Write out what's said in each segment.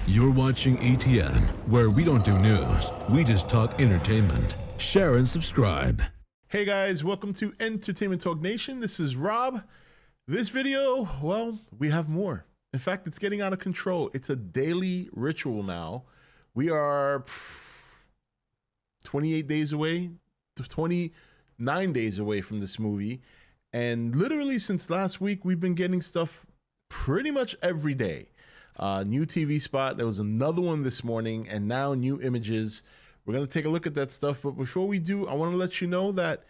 You're watching E.T.N, where we don't do news, we just talk entertainment. Share and subscribe. Hey guys, welcome to Entertainment Talk Nation. This is Rob. This video, well, we have more. In fact, it's getting out of control. It's a daily ritual now. We are 28 days away, 29 days away from this movie. And literally since last week, we've been getting stuff pretty much every day. New TV spot. There was another one this morning, and now new images. We're going to take a look at that stuff. But before we do, I want to let you know that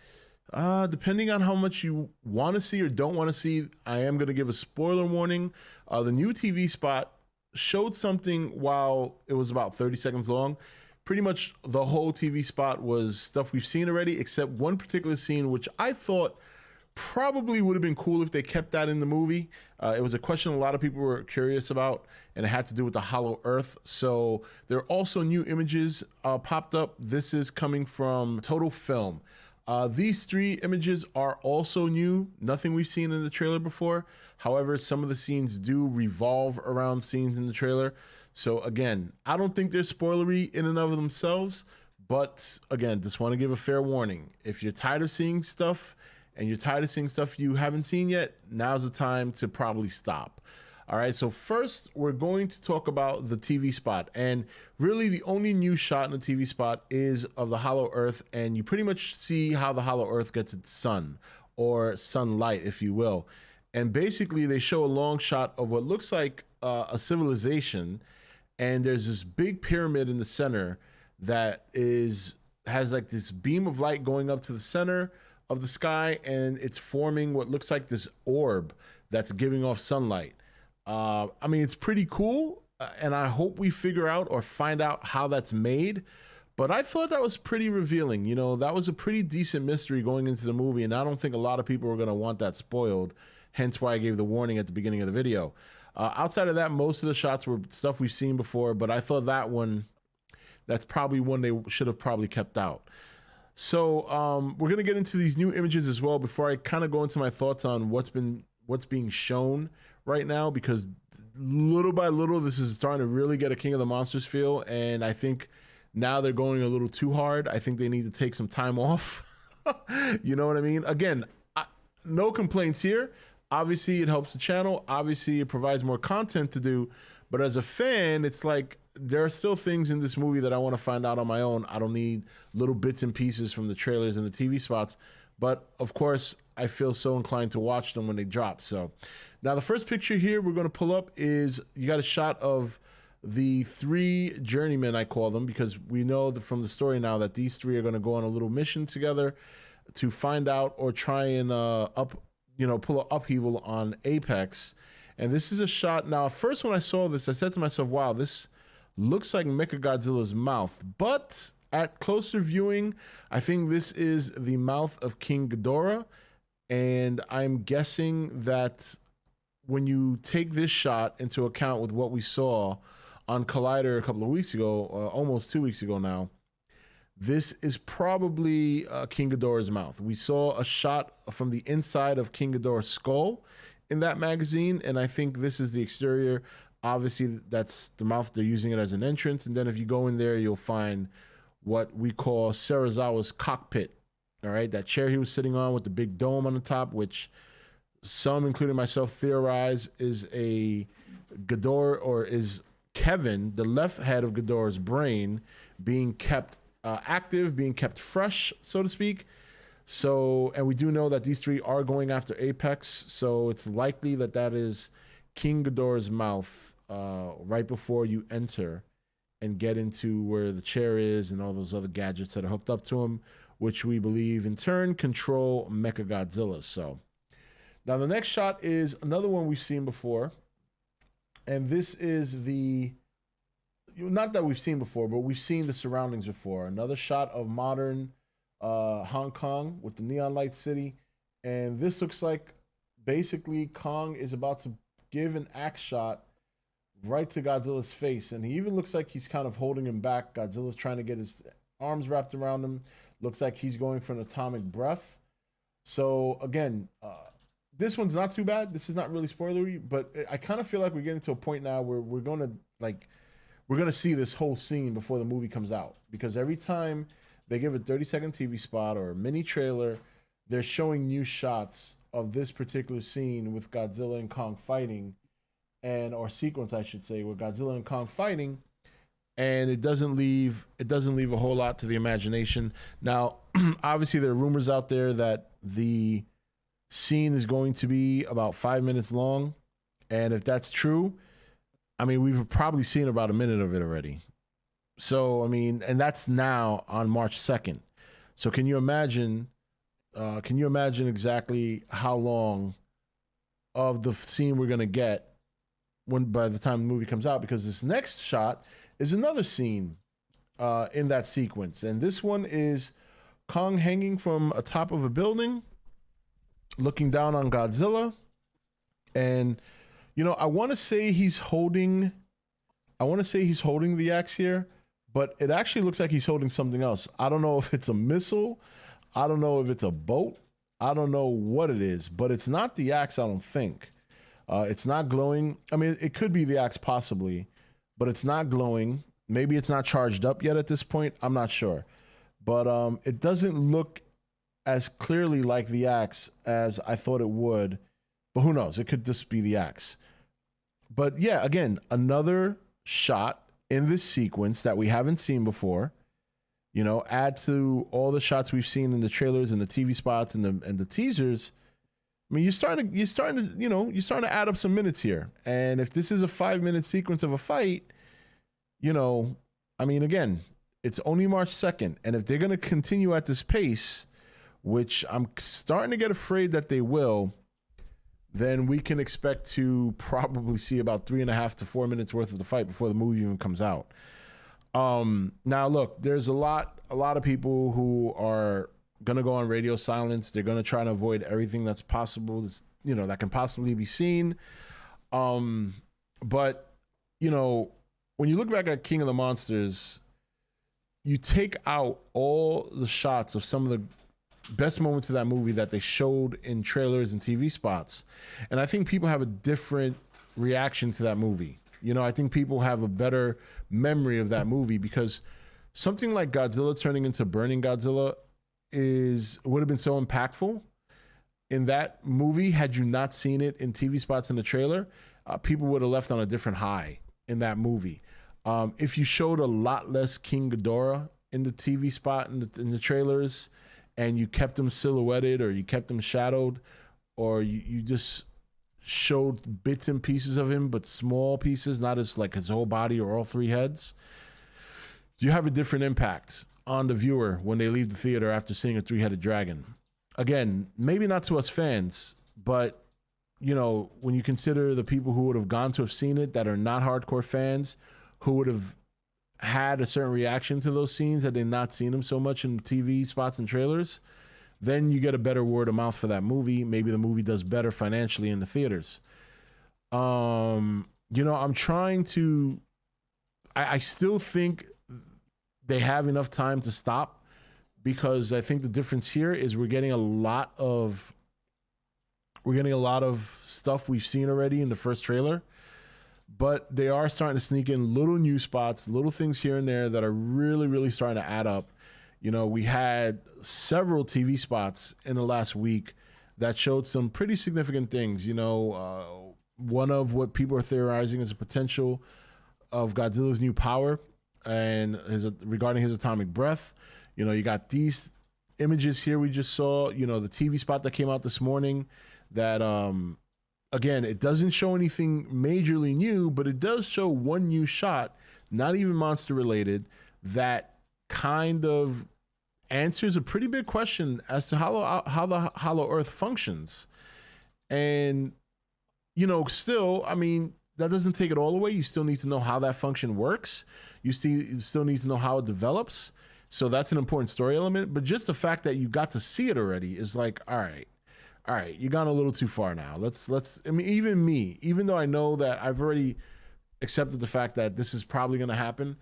depending on how much you want to see or don't want to see, I am going to give a spoiler warning. The new TV spot showed something while it was about 30 seconds long. Pretty much the whole TV spot was stuff we've seen already, except one particular scene, which I thought probably would have been cool if they kept that in the movie. It was a question a lot of people were curious about, and it had to do with the Hollow Earth. So there are also new images popped up. This is coming from Total Film. These three images are also new, nothing we've seen in the trailer before. However, some of the scenes do revolve around scenes in the trailer. So again, I don't think they're spoilery in and of themselves, but again, just want to give a fair warning. If you're tired of seeing stuff and you're tired of seeing stuff you haven't seen yet, now's the time to probably stop. All right, so first we're going to talk about the TV spot, and really the only new shot in the TV spot is of the Hollow Earth, and you pretty much see how the Hollow Earth gets its sun, or sunlight, if you will. And basically they show a long shot of what looks like a civilization, and there's this big pyramid in the center that has like this beam of light going up to the center of the sky, and it's forming what looks like this orb that's giving off sunlight. I mean, it's pretty cool, and I hope we figure out or find out how that's made, but I thought that was pretty revealing. You know, that was a pretty decent mystery going into the movie, and I don't think a lot of people are going to want that spoiled, hence why I gave the warning at the beginning of the video. Outside of that, most of the shots were stuff we've seen before, but I thought that's probably one they should have probably kept out. So we're going to get into these new images as well before I kind of go into my thoughts on what's being shown right now, because little by little this is starting to really get a King of the Monsters feel, and I think now they're going a little too hard. I think they need to take some time off. You know what I mean? Again, no complaints here. Obviously it helps the channel, obviously it provides more content to do, but as a fan, it's like there are still things in this movie that I want to find out on my own. I don't need little bits and pieces from the trailers and the TV spots, but of course I feel so inclined to watch them when they drop. So now the first picture here we're going to pull up is, you got a shot of the Three Journeymen, I call them, because we know from the story now that these three are going to go on a little mission together to find out or try and pull an upheaval on Apex. And this is a shot. Now, first when I saw this, I said to myself, wow, this looks like Mechagodzilla's mouth, but at closer viewing, I think this is the mouth of King Ghidorah. And I'm guessing that when you take this shot into account with what we saw on Collider a couple of weeks ago, almost 2 weeks ago now, this is probably King Ghidorah's mouth. We saw a shot from the inside of King Ghidorah's skull in that magazine, and I think this is the exterior. Obviously, that's the mouth. They're using it as an entrance, and then if you go in there, you'll find what we call Serizawa's cockpit. All right, that chair he was sitting on with the big dome on the top, which some, including myself, theorize is a Ghidorah, or is Kevin, the left head of Ghidorah's brain, being kept active, being kept fresh, so to speak. So, and we do know that these three are going after Apex, so it's likely that that is King Ghidorah's mouth right before you enter and get into where the chair is and all those other gadgets that are hooked up to him, which we believe in turn control Mechagodzilla. So now the next shot is another one we've seen before, and this is not that we've seen before, but we've seen the surroundings before. Another shot of modern Hong Kong with the neon light city, and this looks like basically Kong is about to give an axe shot right to Godzilla's face, and he even looks like he's kind of holding him back. Godzilla's trying to get his arms wrapped around him. Looks like he's going for an atomic breath. So again, this one's not too bad. This is not really spoilery, but I kind of feel like we're getting to a point now where we're gonna see this whole scene before the movie comes out, because every time they give a 30-second TV spot or a mini trailer, they're showing new shots of this particular scene with Godzilla and Kong fighting, or sequence, I should say, with Godzilla and Kong fighting, and it doesn't leave a whole lot to the imagination. Now, obviously, there are rumors out there that the scene is going to be about 5 minutes long, and if that's true, I mean, we've probably seen about a minute of it already. So, I mean, and that's now on March 2nd. So can you imagine exactly how long of the scene we're going to get by the time the movie comes out? Because this next shot is another scene in that sequence. And this one is Kong hanging from a top of a building, looking down on Godzilla. And, you know, I want to say he's holding the axe here, but it actually looks like he's holding something else. I don't know if it's a missile. I don't know if it's a boat. I don't know what it is, but it's not the axe, I don't think. It's not glowing. I mean, it could be the axe possibly, but it's not glowing. Maybe it's not charged up yet at this point. I'm not sure. But it doesn't look as clearly like the axe as I thought it would. But who knows? It could just be the axe. But yeah, again, another shot in this sequence that we haven't seen before. You know, add to all the shots we've seen in the trailers and the TV spots and the teasers. I mean, you're starting to add up some minutes here. And if this is a 5-minute sequence of a fight, you know, I mean, again, it's only March 2nd. And if they're going to continue at this pace, which I'm starting to get afraid that they will, then we can expect to probably see about 3.5 to 4 minutes worth of the fight before the movie even comes out. Now look, there's a lot of people who are gonna go on radio silence. They're gonna try to avoid everything that's possible, you know, that can possibly be seen. But you know, when you look back at King of the Monsters, you take out all the shots of some of the best moments of that movie that they showed in trailers and TV spots, and I think people have a different reaction to that movie. You know, I think people have a better memory of that movie, because something like Godzilla turning into Burning Godzilla would have been so impactful in that movie. Had you not seen it in TV spots in the trailer, people would have left on a different high in that movie. If you showed a lot less King Ghidorah in the TV spot in the trailers, and you kept him silhouetted, or you kept him shadowed, or you just showed bits and pieces of him, but small pieces, not as like his whole body or all three heads, you have a different impact on the viewer when they leave the theater after seeing a three-headed dragon. Again, maybe not to us fans, but you know, when you consider the people who would have gone to have seen it that are not hardcore fans, who would have had a certain reaction to those scenes had they not seen them so much in TV spots and trailers, then you get a better word of mouth for that movie. Maybe the movie does better financially in the theaters. You know, I'm trying to, I still think they have enough time to stop, because I think the difference here is we're getting a lot of stuff we've seen already in the first trailer, but they are starting to sneak in little new spots, little things here and there that are really, really starting to add up. You know, we had several TV spots in the last week that showed some pretty significant things. You know, one of what people are theorizing is a potential of Godzilla's new power and regarding his atomic breath. You know, you got these images here we just saw, you know, the TV spot that came out this morning that, again, it doesn't show anything majorly new, but it does show one new shot, not even monster related, that kind of answers a pretty big question as to how the Hollow Earth functions. And, you know, still, I mean, that doesn't take it all away. You still need to know how that function works. You still need to know how it develops. So that's an important story element. But just the fact that you got to see it already is like, all right, you gone a little too far now. Let's. I mean, even though I know that I've already accepted the fact that this is probably going to happen,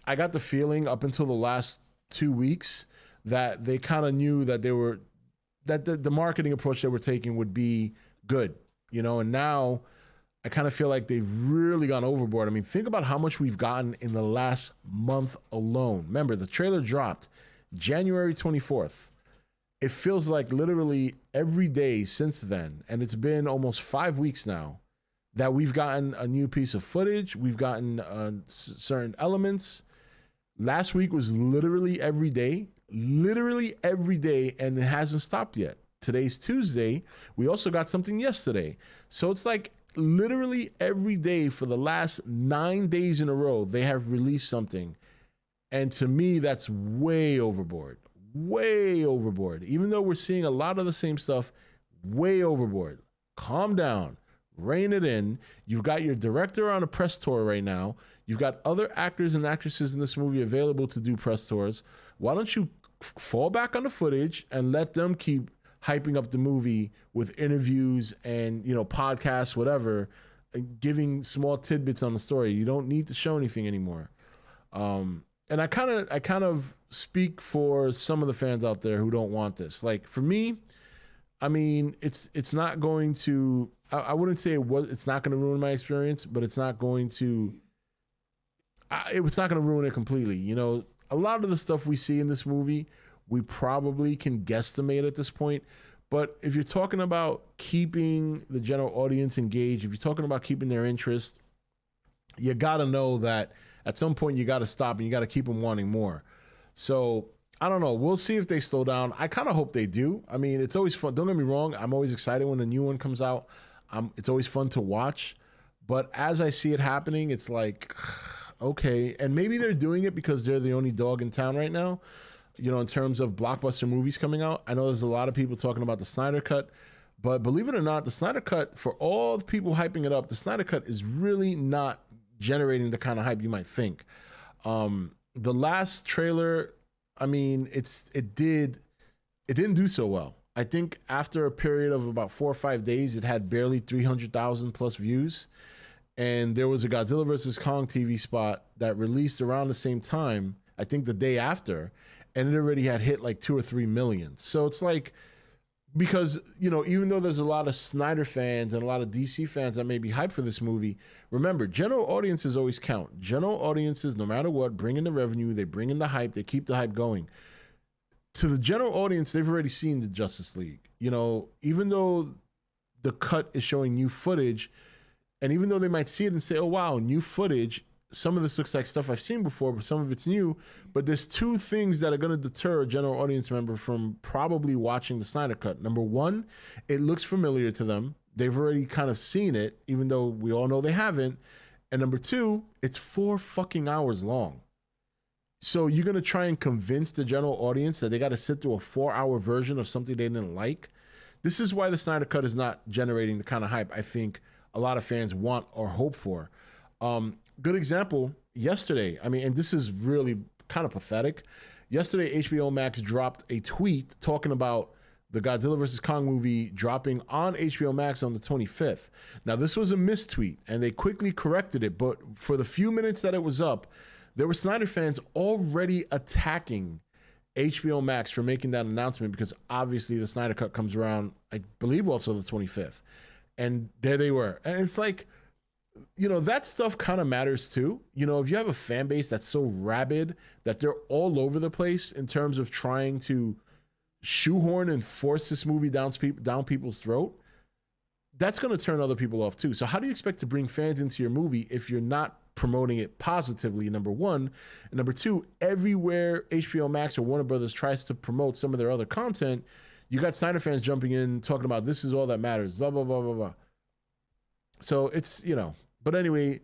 I got the feeling up until the last 2 weeks that they kind of knew that the marketing approach they were taking would be good, and now I kind of feel like they've really gone overboard. I mean, think about how much we've gotten in the last month alone. Remember, the trailer dropped January 24th. It feels like literally every day since then, and it's been almost 5 weeks now, that we've gotten a new piece of footage. We've gotten certain elements. Last week was literally every day, and it hasn't stopped yet. Today's Tuesday. We also got something yesterday. So it's like literally every day for the last 9 days in a row, they have released something. And to me, that's way overboard. Way overboard. Even though we're seeing a lot of the same stuff, way overboard. Calm down. Rein it in. You've got your director on a press tour right now. You've got other actors and actresses in this movie available to do press tours. Why don't you fall back on the footage and let them keep hyping up the movie with interviews and, podcasts, whatever, giving small tidbits on the story. You don't need to show anything anymore. And I kind of speak for some of the fans out there who don't want this. Like for me, I mean, it's not going to. I wouldn't say it's not going to ruin my experience, but it's not going to. It's not going to ruin it completely. A lot of the stuff we see in this movie, we probably can guesstimate at this point. But if you're talking about keeping the general audience engaged, if you're talking about keeping their interest, you got to know that at some point you got to stop and you got to keep them wanting more. So I don't know. We'll see if they slow down. I kind of hope they do. I mean, it's always fun. Don't get me wrong. I'm always excited when a new one comes out. It's always fun to watch. But as I see it happening, it's like, okay. And maybe they're doing it because they're the only dog in town right now, in terms of blockbuster movies coming out. I know there's a lot of people talking about the Snyder Cut. But believe it or not, the Snyder Cut, for all the people hyping it up, the Snyder Cut is really not generating the kind of hype you might think. The last trailer, I mean, it didn't do so well. I think after a period of about 4 or 5 days, it had barely 300,000 plus views. And there was a Godzilla vs. Kong TV spot that released around the same time, I think the day after, and it already had hit like 2 or 3 million. So it's like, because, even though there's a lot of Snyder fans and a lot of DC fans that may be hyped for this movie, remember, general audiences always count. General audiences, no matter what, bring in the revenue, they bring in the hype, they keep the hype going. To the general audience, they've already seen the Justice League. Even though the cut is showing new footage, and even though they might see it and say, oh, wow, new footage, some of this looks like stuff I've seen before, but some of it's new. But there's two things that are going to deter a general audience member from probably watching the Snyder Cut. Number one, it looks familiar to them. They've already kind of seen it, even though we all know they haven't. And number two, it's 4 fucking hours long. So you're going to try and convince the general audience that they got to sit through a 4-hour version of something they didn't like. This is why the Snyder Cut is not generating the kind of hype I think a lot of fans want or hope for. Good example, yesterday, and this is really kind of pathetic. Yesterday, HBO Max dropped a tweet talking about the Godzilla vs. Kong movie dropping on HBO Max on the 25th. Now, this was a mistweet, and they quickly corrected it, but for the few minutes that it was up, there were Snyder fans already attacking HBO Max for making that announcement, because obviously the Snyder Cut comes around, I believe, also the 25th. And there they were. And it's like, that stuff kind of matters too. If you have a fan base that's so rabid that they're all over the place in terms of trying to shoehorn and force this movie down people's throat, that's going to turn other people off too. So how do you expect to bring fans into your movie if you're not promoting it positively, number one? And number two, everywhere HBO Max or Warner Brothers tries to promote some of their other content, you got Snyder fans jumping in, talking about this is all that matters, blah, blah, blah, blah, blah. So it's, but anyway,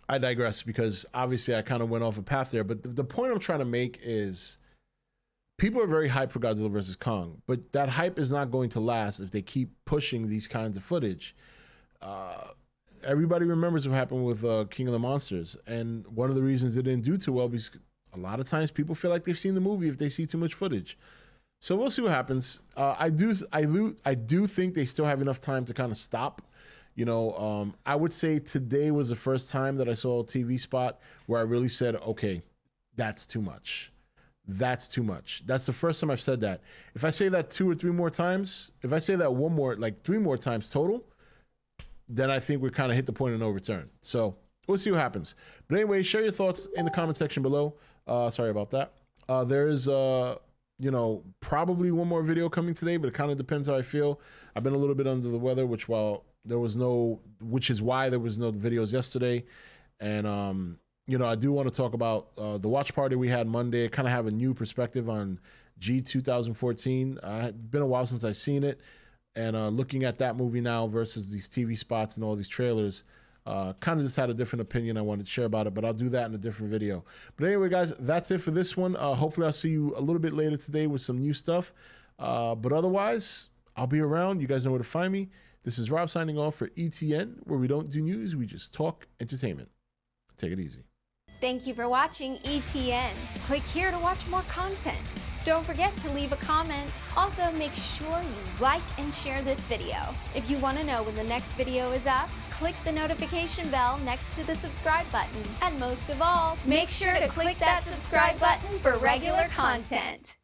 I digress, because obviously I kind of went off a path there. But the point I'm trying to make is people are very hyped for Godzilla vs. Kong, but that hype is not going to last if they keep pushing these kinds of footage. Everybody remembers what happened with King of the Monsters. And one of the reasons it didn't do too well, because a lot of times people feel like they've seen the movie if they see too much footage. So we'll see what happens. I do think they still have enough time to kind of stop. I would say today was the first time that I saw a TV spot where I really said, okay, that's too much. that's too much. That's the first time I've said that. If I say that 2 or 3 more times, if I say that one more, like 3 more times total, then I think we kind of hit the point of no return. So we'll see what happens. But anyway, share your thoughts in the comment section below. Sorry about that. There is, you know, probably one more video coming today, but it kind of depends how I feel. I've been a little bit under the weather, which is why there was no videos yesterday. And, you know, I do want to talk about the watch party we had Monday. I kind of have a new perspective on G 2014. It's been a while since I've seen it. And looking at that movie now versus these TV spots and all these trailers, kind of just had a different opinion. I wanted to share about it, but I'll do that in a different video. But anyway, guys, that's it for this one. Hopefully I'll see you a little bit later today with some new stuff. But otherwise, I'll be around. You guys know where to find me. This is Rob signing off for E.T.N, where we don't do news, we just talk entertainment. Take it easy. Thank you for watching E.T.N. Click here to watch more content. Don't forget to leave a comment. Also, make sure you like and share this video. If you want to know when the next video is up, click the notification bell next to the subscribe button. And most of all, make sure to click that subscribe button for regular content.